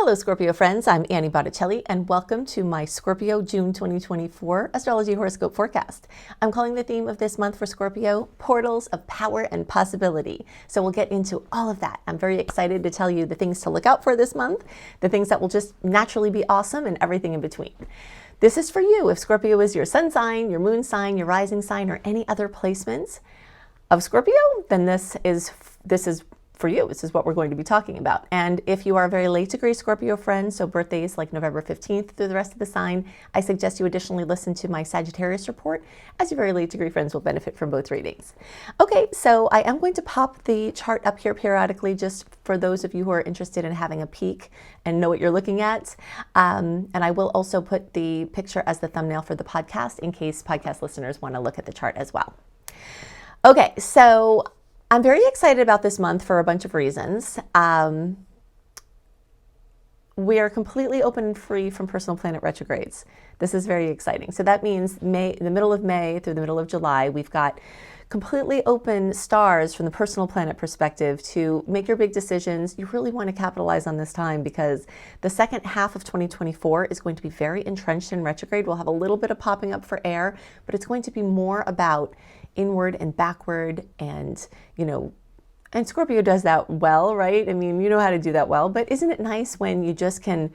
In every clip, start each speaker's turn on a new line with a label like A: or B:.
A: Hello, Scorpio friends. I'm Annie Botticelli, and welcome to my Scorpio June 2024 astrology horoscope forecast. I'm calling the theme of this month for Scorpio portals of power and possibility. So we'll get into all of that. I'm very excited to tell you the things to look out for this month, the things that will just naturally be awesome, and everything in between. This is for you. If Scorpio is your sun sign, your moon sign, your rising sign, or any other placements of Scorpio, then this is for you. This is what we're going to be talking about. And if you are a very late degree Scorpio friend, so birthdays like November 15th through the rest of the sign, I suggest you additionally listen to my Sagittarius report, as your very late degree friends will benefit from both readings. Okay, so I am going to pop the chart up here periodically just for those of you who are interested in having a peek and know what you're looking at. And I will also put the picture as the thumbnail for the podcast in case podcast listeners want to look at the chart as well. Okay, so I'm very excited about this month for a bunch of reasons. We are completely open and free from personal planet retrogrades. This is very exciting. So that means the middle of May through the middle of July, we've got completely open stars from the personal planet perspective to make your big decisions. You really want to capitalize on this time because the second half of 2024 is going to be very entrenched in retrograde. We'll have a little bit of popping up for air, but it's going to be more about inward and backward, and and Scorpio does that well, right? I mean, you know how to do that well, but isn't it nice when you just can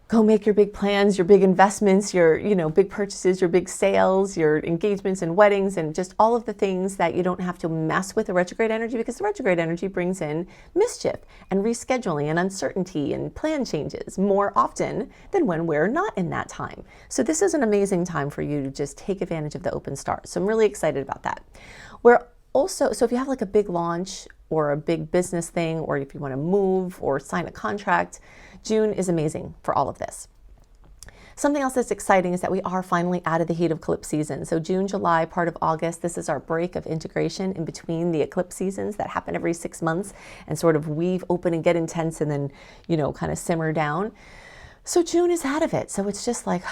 A: go make your big plans, your big investments, your big purchases, your big sales, your engagements and weddings, and just all of the things that you don't have to mess with the retrograde energy, because the retrograde energy brings in mischief and rescheduling and uncertainty and plan changes more often than when we're not in that time. So this is an amazing time for you to just take advantage of the open stars. So I'm really excited about that. We're also, so if you have like a big launch or a big business thing, or if you want to move or sign a contract, June is amazing for all of this. Something else that's exciting is that we are finally out of the heat of eclipse season. So June, July, part of August, this is our break of integration in between the eclipse seasons that happen every 6 months and sort of weave open and get intense and then, kind of simmer down. So June is out of it. So it's just like,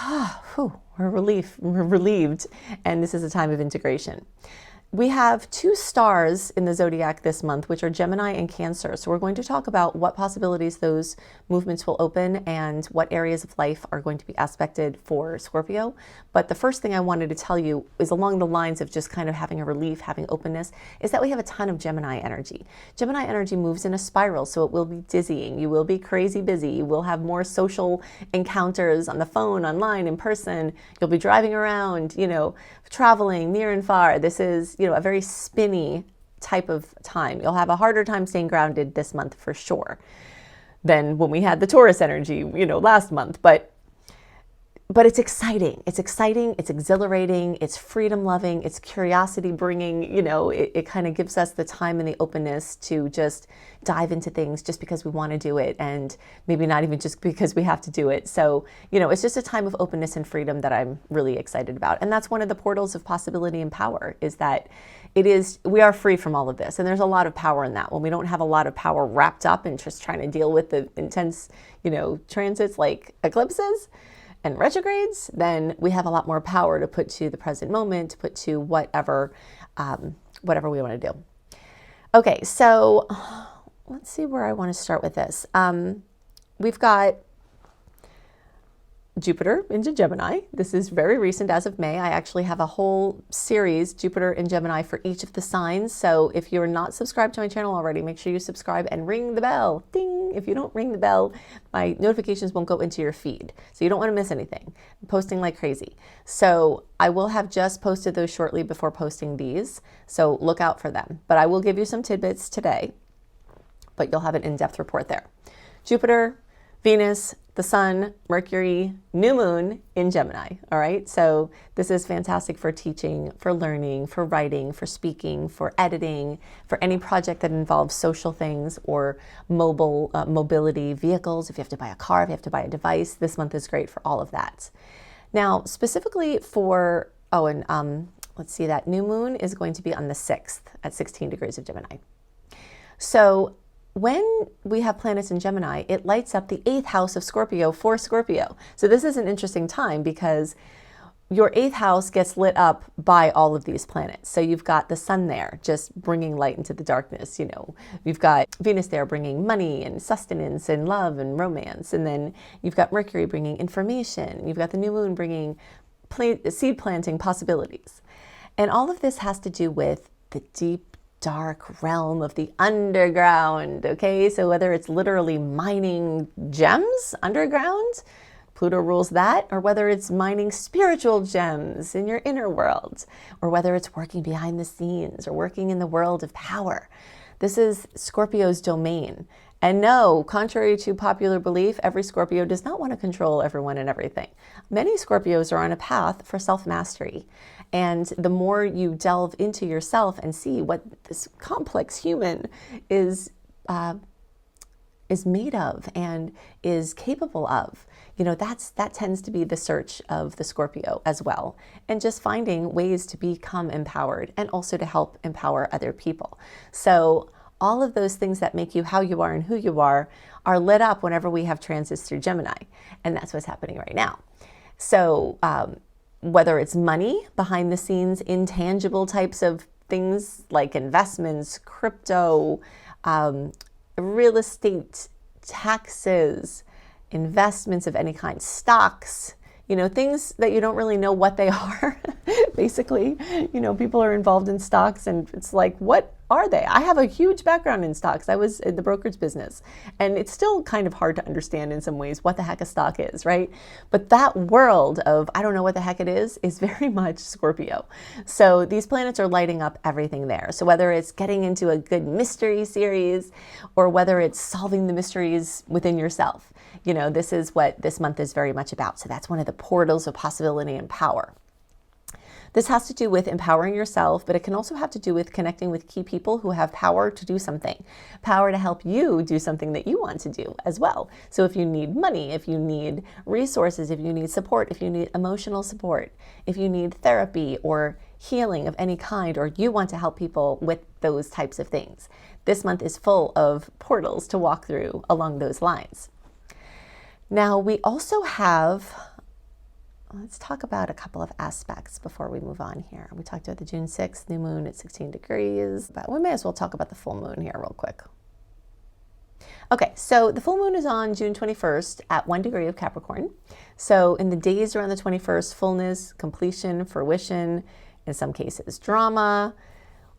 A: we're relieved. And this is a time of integration. We have 2 stars in the zodiac this month, which are Gemini and Cancer. So we're going to talk about what possibilities those movements will open and what areas of life are going to be aspected for Scorpio. But the first thing I wanted to tell you is along the lines of just kind of having a relief, having openness, is that we have a ton of Gemini energy. Gemini energy moves in a spiral, so it will be dizzying. You will be crazy busy. You will have more social encounters on the phone, online, in person. You'll be driving around, traveling near and far. This is, a very spinny type of time. You'll have a harder time staying grounded this month for sure than when we had the Taurus energy, last month. But it's exciting. It's exciting. It's exhilarating. It's freedom loving. It's curiosity bringing. It kind of gives us the time and the openness to just dive into things just because we want to do it, and maybe not even just because we have to do it. So, it's just a time of openness and freedom that I'm really excited about. And that's one of the portals of possibility and power, is that we are free from all of this. And there's a lot of power in that. When we don't have a lot of power wrapped up in just trying to deal with the intense, transits like eclipses and retrogrades, then we have a lot more power to put to the present moment, to put to whatever we want to do. Okay, so let's see where I want to start with this. We've got Jupiter into Gemini. This is very recent as of May. I actually have a whole series, Jupiter in Gemini, for each of the signs. So if you're not subscribed to my channel already, make sure you subscribe and ring the bell. Ding! If you don't ring the bell, my notifications won't go into your feed. So you don't want to miss anything. I'm posting like crazy. So I will have just posted those shortly before posting these. So look out for them. But I will give you some tidbits today, but you'll have an in-depth report there. Jupiter, Venus, the Sun, Mercury, new moon in Gemini. All right. So this is fantastic for teaching, for learning, for writing, for speaking, for editing, for any project that involves social things or mobility, vehicles. If you have to buy a car, if you have to buy a device, this month is great for all of that. Now, specifically for, let's see, that new moon is going to be on the 6th at 16 degrees of Gemini. So when we have planets in Gemini, it lights up the 8th house of Scorpio for Scorpio. So this is an interesting time because your 8th house gets lit up by all of these planets. So you've got the sun there just bringing light into the darkness. You've got Venus there bringing money and sustenance and love and romance. And then you've got Mercury bringing information. You've got the new moon bringing seed planting possibilities. And all of this has to do with the deep, dark realm of the underground. Okay, so whether it's literally mining gems underground, Pluto rules that, or whether it's mining spiritual gems in your inner world, or whether it's working behind the scenes or working in the world of power. This is Scorpio's domain. And no, contrary to popular belief, every Scorpio does not want to control everyone and everything. Many Scorpios are on a path for self-mastery. And the more you delve into yourself and see what this complex human is made of and is capable of, that tends to be the search of the Scorpio as well. And just finding ways to become empowered and also to help empower other people. So all of those things that make you how you are and who you are lit up whenever we have transits through Gemini. And that's what's happening right now. So whether it's money, behind the scenes, intangible types of things like investments, crypto, real estate, taxes, investments of any kind, stocks, things that you don't really know what they are. Basically, people are involved in stocks and it's like, what are they? I have a huge background in stocks. I was in the brokerage business and it's still kind of hard to understand in some ways what the heck a stock is, right? But that world of, I don't know what the heck it is very much Scorpio. So these planets are lighting up everything there. So whether it's getting into a good mystery series or whether it's solving the mysteries within yourself, this is what this month is very much about. So that's one of the portals of possibility and power. This has to do with empowering yourself, but it can also have to do with connecting with key people who have power to do something, power to help you do something that you want to do as well. So if you need money, if you need resources, if you need support, if you need emotional support, if you need therapy or healing of any kind, or you want to help people with those types of things, this month is full of portals to walk through along those lines. Now, we also have, let's talk about a couple of aspects before we move on here. We talked about the June 6th, new moon at 16 degrees, but we may as well talk about the full moon here real quick. Okay, so the full moon is on June 21st at 1 degree of Capricorn. So in the days around the 21st, fullness, completion, fruition, in some cases drama,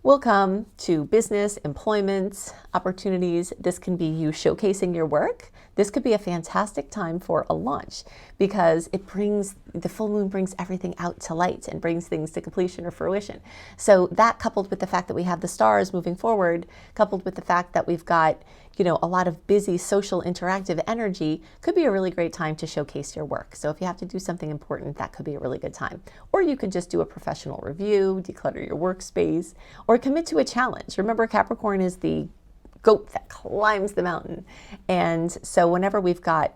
A: will come to business, employment, opportunities. This can be you showcasing your work. This could be a fantastic time for a launch because the full moon brings everything out to light and brings things to completion or fruition. So that, coupled with the fact that we have the stars moving forward, coupled with the fact that we've got, a lot of busy social interactive energy, could be a really great time to showcase your work. So if you have to do something important, that could be a really good time. Or you could just do a professional review, declutter your workspace, or commit to a challenge. Remember, Capricorn is the goat that climbs the mountain. And so whenever we've got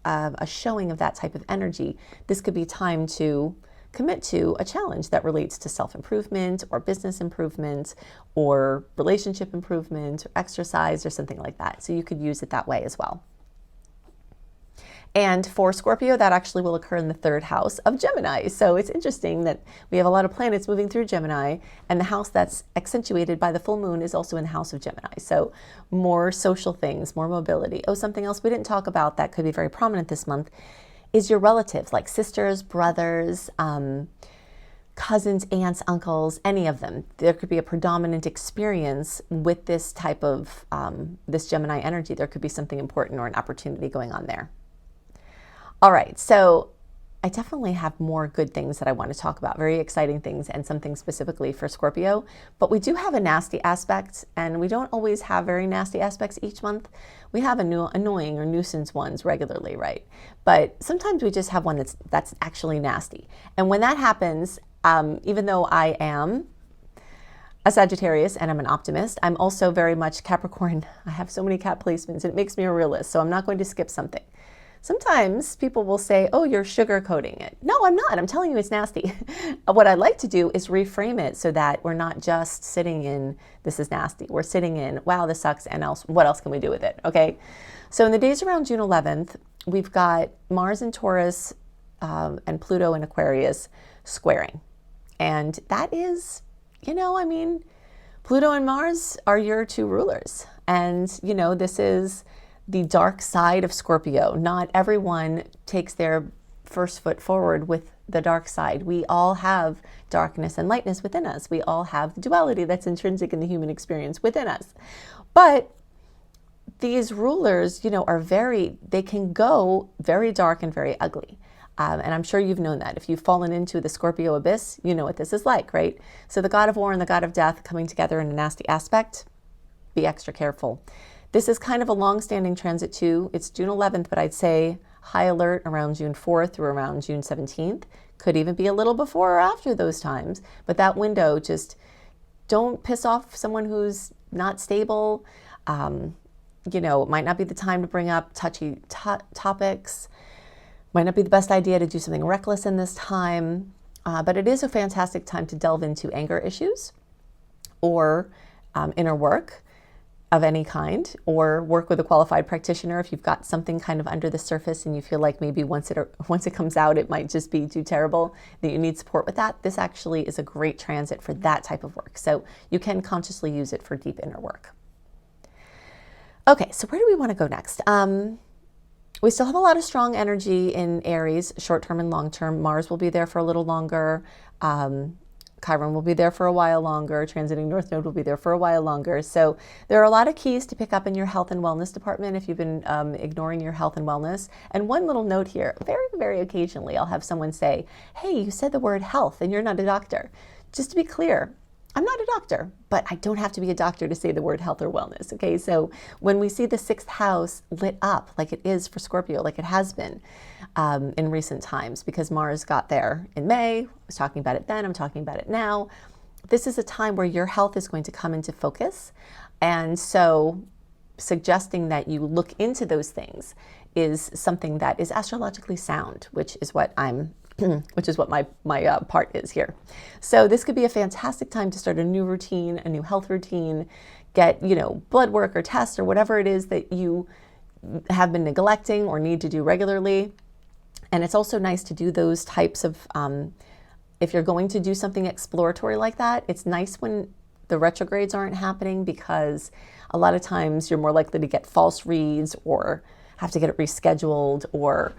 A: a showing of that type of energy, this could be time to commit to a challenge that relates to self-improvement or business improvement or relationship improvement or exercise or something like that. So you could use it that way as well. And for Scorpio, that actually will occur in the 3rd house of Gemini. So it's interesting that we have a lot of planets moving through Gemini, and the house that's accentuated by the full moon is also in the house of Gemini. So more social things, more mobility. Oh, something else we didn't talk about that could be very prominent this month is your relatives, like sisters, brothers, cousins, aunts, uncles, any of them. There could be a predominant experience with this type of, this Gemini energy. There could be something important or an opportunity going on there. All right, so I definitely have more good things that I want to talk about, very exciting things and something specifically for Scorpio, but we do have a nasty aspect, and we don't always have very nasty aspects each month. We have annoying or nuisance ones regularly, right? But sometimes we just have one that's actually nasty. And when that happens, even though I am a Sagittarius and I'm an optimist, I'm also very much Capricorn. I have so many Cap placements, and it makes me a realist, so I'm not going to skip something. Sometimes people will say, oh, you're sugarcoating it. No, I'm not. I'm telling you it's nasty. What I like to do is reframe it so that we're not just sitting in, this is nasty. We're sitting in, wow, this sucks, and what else can we do with it, okay? So in the days around June 11th, we've got Mars in Taurus and Pluto in Aquarius squaring. And that is, I mean, Pluto and Mars are your two rulers. And, this is the dark side of Scorpio. Not everyone takes their first foot forward with the dark side. We all have darkness and lightness within us. We all have the duality that's intrinsic in the human experience within us. But these rulers, they can go very dark and very ugly. And I'm sure you've known that. If you've fallen into the Scorpio abyss, you know what this is like, right? So the god of war and the god of death coming together in a nasty aspect, be extra careful. This is kind of a long-standing transit too. It's June 11th, but I'd say high alert around June 4th through around June 17th. Could even be a little before or after those times. But that window, just don't piss off someone who's not stable. It might not be the time to bring up touchy topics. Might not be the best idea to do something reckless in this time, but it is a fantastic time to delve into anger issues or inner work of any kind, or work with a qualified practitioner if you've got something kind of under the surface and you feel like maybe once it comes out, it might just be too terrible that you need support with that. This actually is a great transit for that type of work. So you can consciously use it for deep inner work. Okay, so where do we want to go next? We still have a lot of strong energy in Aries, short-term and long-term. Mars will be there for a little longer. Chiron will be there for a while longer. Transiting North Node will be there for a while longer. So there are a lot of keys to pick up in your health and wellness department if you've been ignoring your health and wellness. And one little note here, very, very occasionally I'll have someone say, hey, you said the word health and you're not a doctor. Just to be clear, I'm not a doctor, but I don't have to be a doctor to say the word health or wellness, okay? So when we see the 6th house lit up like it is for Scorpio, like it has been in recent times, because Mars got there in May, I was talking about it then, I'm talking about it now. This is a time where your health is going to come into focus. And so suggesting that you look into those things is something that is astrologically sound, which is what my part is here. So this could be a fantastic time to start a new routine, a new health routine, get, blood work or tests or whatever it is that you have been neglecting or need to do regularly. And it's also nice to do those types of, if you're going to do something exploratory like that, it's nice when the retrogrades aren't happening, because a lot of times you're more likely to get false reads or have to get it rescheduled, or,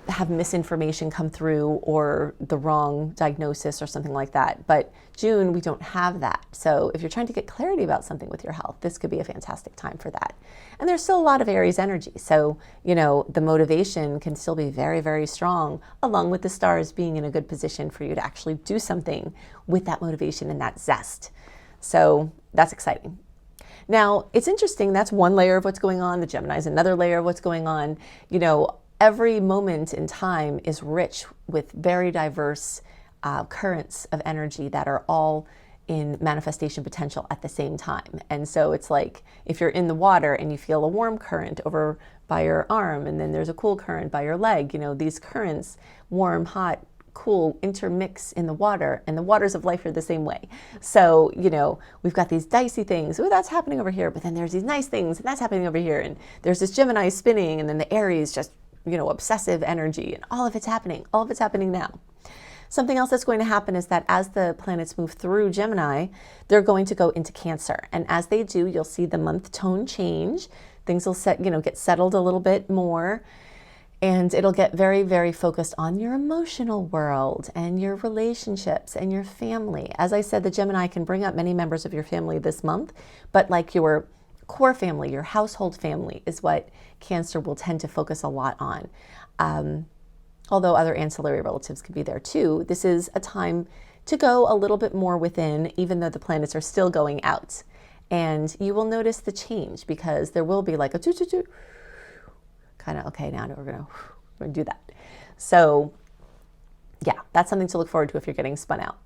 A: have misinformation come through or the wrong diagnosis or something like that. But June, we don't have that. So if you're trying to get clarity about something with your health, this could be a fantastic time for that. And there's still a lot of Aries energy. So, the motivation can still be very, very strong, along with the stars being in a good position for you to actually do something with that motivation and that zest. So that's exciting. Now, it's interesting. That's one layer of what's going on. The Gemini is another layer of what's going on. Every moment in time is rich with very diverse currents of energy that are all in manifestation potential at the same time. And so it's like if you're in the water and you feel a warm current over by your arm, and then there's a cool current by your leg, these currents, warm, hot, cool, intermix in the water, and the waters of life are the same way. So, we've got these dicey things, oh, that's happening over here, but then there's these nice things, and that's happening over here, and there's this Gemini spinning, and then the Aries just obsessive energy, and all of it's happening now. Something else that's going to happen is that as the planets move through Gemini, they're going to go into Cancer. And as they do, you'll see the month tone change. Things will get settled a little bit more, and it'll get very, very focused on your emotional world and your relationships and your family. As I said, the Gemini can bring up many members of your family this month, but like your core family, your household family is what Cancer will tend to focus a lot on. Although other ancillary relatives could be there too. This is a time to go a little bit more within, even though the planets are still going out. And you will notice the change, because there will be like a kind of, okay, now we're gonna do that. So yeah, that's something to look forward to if you're getting spun out.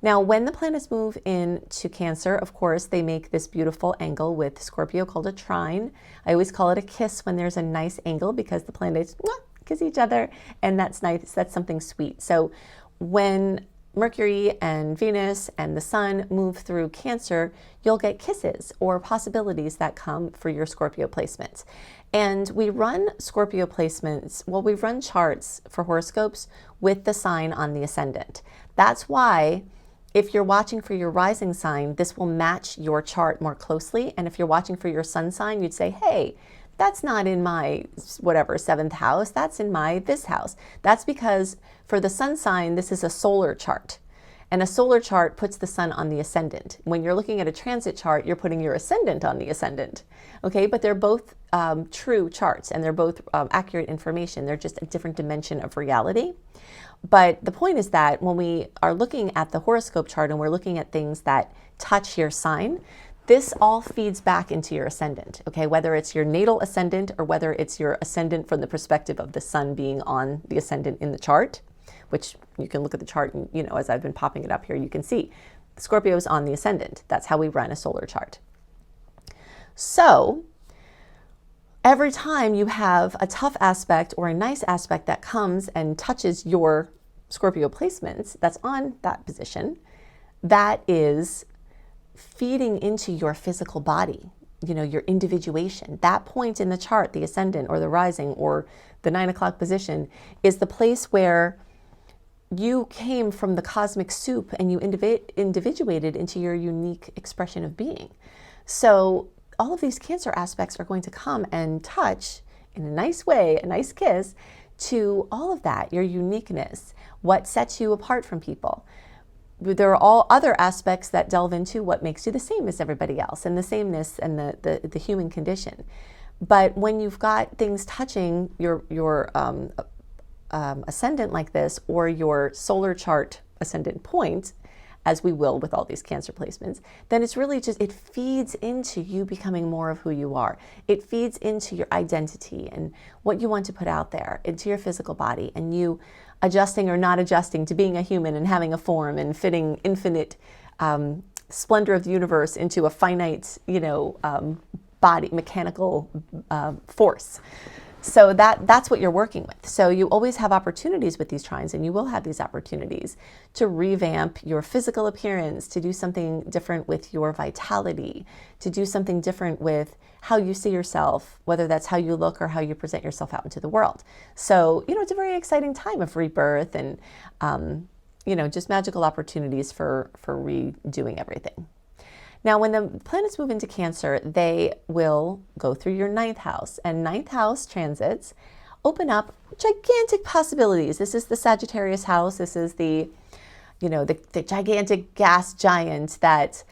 A: Now, when the planets move into Cancer, of course, they make this beautiful angle with Scorpio called a trine. I always call it a kiss when there's a nice angle, because the planets kiss each other, and that's nice. That's something sweet. So when Mercury and Venus and the Sun move through Cancer, you'll get kisses or possibilities that come for your Scorpio placements. And we run Scorpio placements, well, we run charts for horoscopes with the sign on the ascendant. That's why if you're watching for your rising sign, this will match your chart more closely. And if you're watching for your sun sign, you'd say, hey, that's not in my whatever 7th house, that's in my this house. That's because for the sun sign, this is a solar chart. And a solar chart puts the sun on the ascendant. When you're looking at a transit chart, you're putting your ascendant on the ascendant. Okay, but they're both true charts, and they're both accurate information. They're just a different dimension of reality. But the point is that when we are looking at the horoscope chart and we're looking at things that touch your sign, this all feeds back into your ascendant, okay? Whether it's your natal ascendant or whether it's your ascendant from the perspective of the sun being on the ascendant in the chart, which you can look at the chart and, you know, as I've been popping it up here, you can see Scorpio is on the ascendant. That's how we run a solar chart. So every time you have a tough aspect or a nice aspect that comes and touches your Scorpio placements that's on that position, that is feeding into your physical body, you know, your individuation. That point in the chart, the ascendant or the rising or the 9 o'clock position, is the place where you came from the cosmic soup and you individuated into your unique expression of being. So all of these Cancer aspects are going to come and touch in a nice way, a nice kiss, to all of that, your uniqueness, what sets you apart from people. There are all other aspects that delve into what makes you the same as everybody else, and the sameness and the human condition. But when you've got things touching your ascendant like this, or your solar chart ascendant point, as we will with all these Cancer placements, then it's really just, it feeds into you becoming more of who you are. It feeds into your identity and what you want to put out there into your physical body, and you adjusting or not adjusting to being a human and having a form and fitting infinite splendor of the universe into a finite, you know, body, mechanical force. So that's what you're working with. So you always have opportunities with these trines, and you will have these opportunities to revamp your physical appearance, to do something different with your vitality, to do something different with how you see yourself, whether that's how you look or how you present yourself out into the world. So, you know, it's a very exciting time of rebirth and, you know, just magical opportunities for redoing everything. Now, when the planets move into Cancer, they will go through your 9th house, and 9th house transits open up gigantic possibilities. This is the Sagittarius house. This is the, you know, the gigantic gas giant that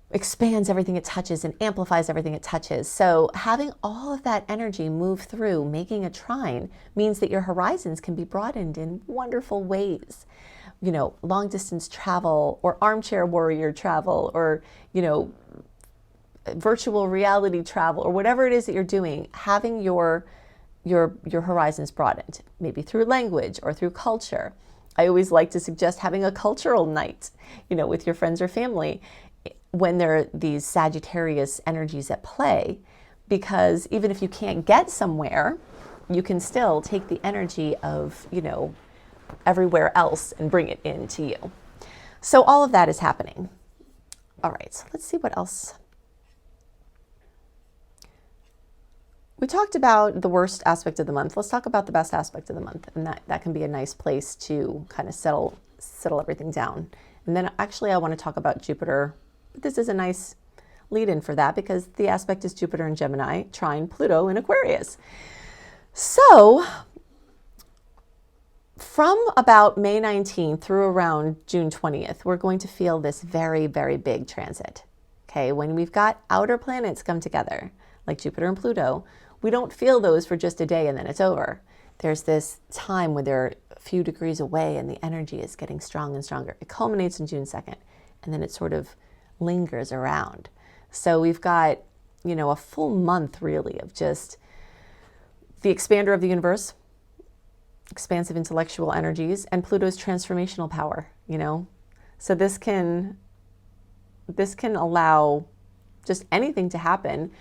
A: expands everything it touches and amplifies everything it touches. So having all of that energy move through, making a trine, means that your horizons can be broadened in wonderful ways. You know, long distance travel or armchair warrior travel, or, you know, virtual reality travel, or whatever it is that you're doing, having your horizons broadened, maybe through language or through culture. I always like to suggest having a cultural night, you know, with your friends or family when there are these Sagittarius energies at play, because even if you can't get somewhere, you can still take the energy of, you know, everywhere else and bring it into you. So all of that is happening. All right, so let's see what else. We talked about the worst aspect of the month. Let's talk about the best aspect of the month, and that can be a nice place to kind of settle everything down. And then actually I want to talk about Jupiter. This is a nice lead-in for that, because the aspect is Jupiter in Gemini, trine Pluto in Aquarius. So from about May 19th through around June 20th, we're going to feel this very, very big transit. Okay, when we've got outer planets come together, like Jupiter and Pluto, we don't feel those for just a day and then it's over. There's this time when they're a few degrees away and the energy is getting strong and stronger. It culminates in June 2nd, and then it sort of lingers around. So we've got, you know, a full month really of just the expander of the universe, expansive intellectual energies, and Pluto's transformational power, you know. So this can allow just anything to happen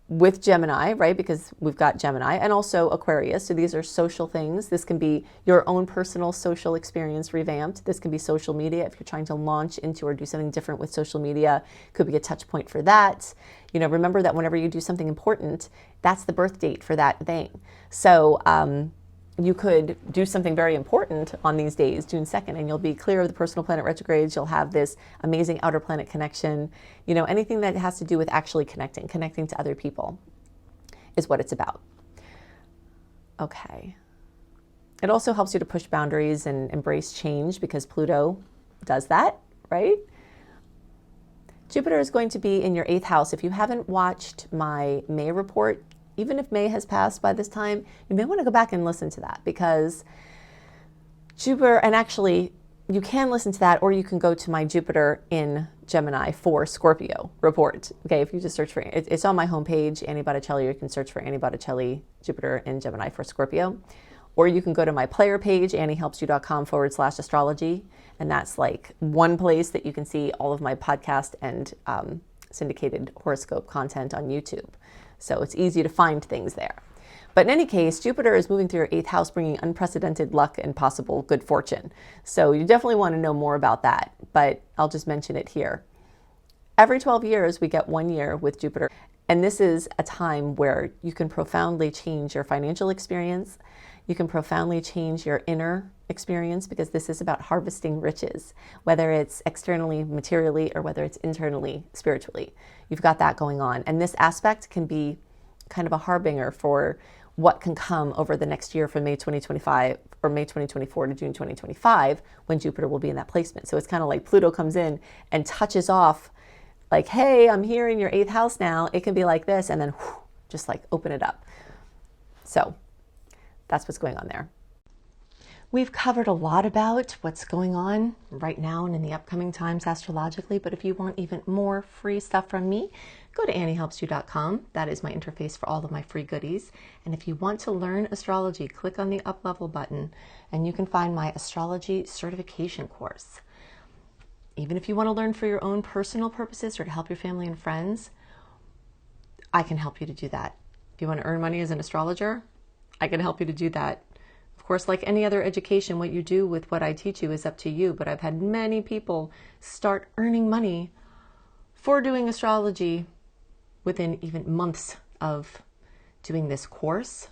A: with Gemini, right? Because we've got Gemini and also Aquarius. So these are social things. This can be your own personal social experience revamped. This can be social media. If you're trying to launch into or do something different with social media, could be a touch point for that. You know, remember that whenever you do something important, that's the birth date for that thing. So you could do something very important on these days, June 2nd, and you'll be clear of the personal planet retrogrades. You'll have this amazing outer planet connection. You know, anything that has to do with actually connecting to other people is what it's about. Okay. It also helps you to push boundaries and embrace change because Pluto does that, right? Jupiter is going to be in your 8th house. If you haven't watched my May report, even if May has passed by this time, you may want to go back and listen to that because Jupiter, and actually you can listen to that or you can go to my Jupiter in Gemini for Scorpio report. Okay, if you just search for it, it's on my homepage, Annie Botticelli, or you can search for Annie Botticelli, Jupiter in Gemini for Scorpio. Or you can go to my player page, anniehelpsyou.com/astrology. And that's like one place that you can see all of my podcast and syndicated horoscope content on YouTube. So it's easy to find things there. But in any case, Jupiter is moving through your 8th house, bringing unprecedented luck and possible good fortune. So you definitely want to know more about that, but I'll just mention it here. Every 12 years, we get 1 year with Jupiter. And this is a time where you can profoundly change your financial experience. You can profoundly change your inner experience because this is about harvesting riches, whether it's externally, materially, or whether it's internally, spiritually. You've got that going on. And this aspect can be kind of a harbinger for what can come over the next year from May 2025 or May 2024 to June 2025 when Jupiter will be in that placement. So it's kind of like Pluto comes in and touches off like, hey, I'm here in your 8th house now. It can be like this and then whew, just like open it up. So that's what's going on there. We've covered a lot about what's going on right now and in the upcoming times astrologically, but if you want even more free stuff from me, go to anniehelpsyou.com. That is my interface for all of my free goodies. And if you want to learn astrology, click on the up level button and you can find my astrology certification course. Even if you want to learn for your own personal purposes or to help your family and friends, I can help you to do that. If you want to earn money as an astrologer, I can help you to do that. Of course, like any other education, what you do with what I teach you is up to you. But I've had many people start earning money for doing astrology within even months of doing this course.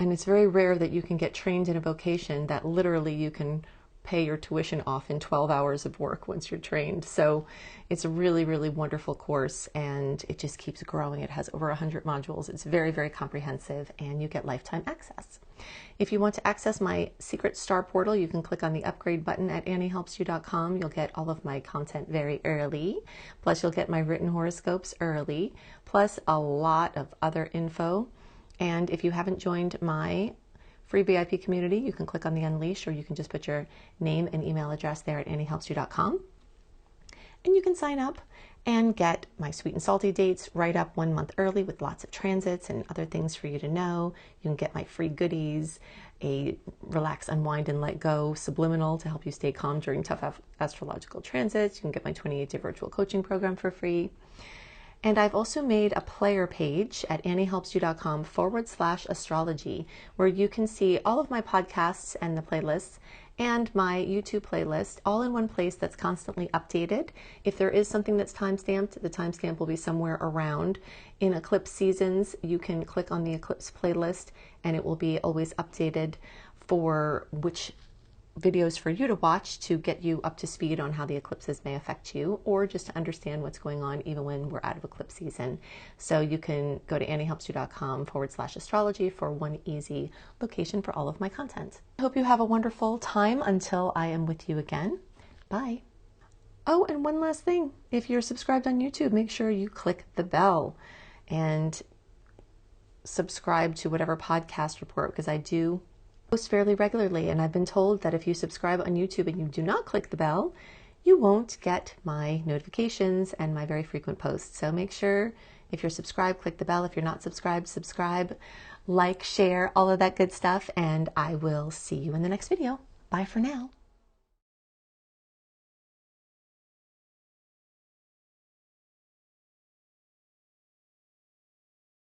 A: And it's very rare that you can get trained in a vocation that literally you can pay your tuition off in 12 hours of work once you're trained. So it's a really, really wonderful course and it just keeps growing. It has over 100 modules. It's very, very comprehensive and you get lifetime access. If you want to access my secret star portal, you can click on the upgrade button at anniehelpsyou.com. You'll get all of my content very early. Plus you'll get my written horoscopes early, plus a lot of other info. And if you haven't joined my free VIP community, you can click on the Unleash or you can just put your name and email address there at anniehelpsyou.com. And you can sign up and get my sweet and salty dates right up 1 month early with lots of transits and other things for you to know. You can get my free goodies, a relax, unwind, and let go subliminal to help you stay calm during tough astrological transits. You can get my 28-day virtual coaching program for free. And I've also made a player page at anniehelpsyou.com/astrology where you can see all of my podcasts and the playlists and my YouTube playlist all in one place that's constantly updated. If there is something that's time-stamped, the timestamp will be somewhere around. In eclipse seasons, you can click on the eclipse playlist and it will be always updated for which videos for you to watch to get you up to speed on how the eclipses may affect you or just to understand what's going on even when we're out of eclipse season. So you can go to anniehelpsyou.com/astrology for one easy location for all of my content. I hope you have a wonderful time until I am with you again. Bye. Oh, and one last thing. If you're subscribed on YouTube, make sure you click the bell and subscribe to whatever podcast report because I do post fairly regularly, and I've been told that if you subscribe on YouTube and you do not click the bell, you won't get my notifications and my very frequent posts. So make sure if you're subscribed, click the bell. If you're not subscribed, subscribe, like, share, all of that good stuff, and I will see you in the next video. Bye for now.